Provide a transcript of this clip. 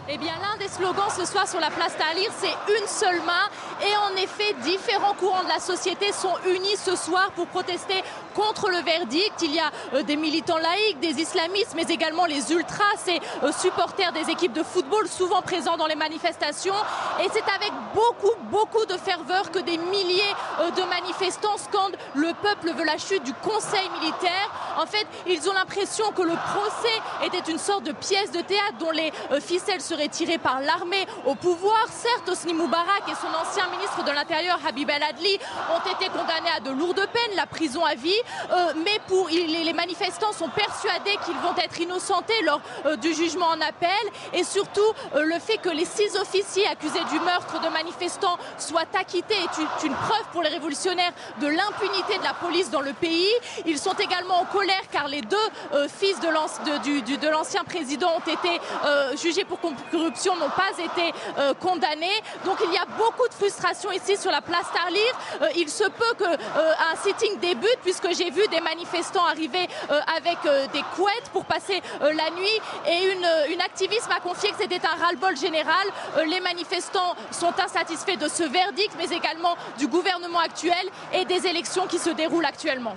Eh bien, l'un des slogans ce soir sur la place Tahrir, c'est une seule main. Et en effet, différents courants de la société sont unis ce soir pour protester contre le verdict. Il y a des militants laïcs, des islamistes, mais également les ultras, ces supporters des équipes de football, souvent présents dans les manifestations. Et c'est avec beaucoup de ferveur que des milliers de manifestants scandent « Le peuple veut la chute du conseil militaire ». En fait, ils ont l'impression que le procès était une sorte de pièce de théâtre dont les ficelles seraient tirées par l'armée au pouvoir. Certes, Hosni Moubarak et son ancien ministre de l'Intérieur, Habib El Adli, ont été condamnés à de lourdes peines, la prison à vie, mais les manifestants sont persuadés qu'ils vont être innocentés lors du jugement en appel. Et surtout, le fait que les 6 officiers accusés du meurtre de manifestants soient acquittés est une preuve pour les révolutionnaires de l'impunité de la police dans le pays. Ils sont également en colère car les 2 fils de l'ancien président ont été jugés pour corruption, n'ont pas été condamnés. Donc il y a beaucoup de frustration ici sur la place Tahrir. Il se peut qu'un sitting débute puisque j'ai vu des manifestants arriver avec des couettes pour passer la nuit et une activiste m'a confié que c'était un ras-le-bol général. Les manifestants sont insatisfaits de ce verdict mais également du gouvernement actuel et des élections qui se déroulent actuellement.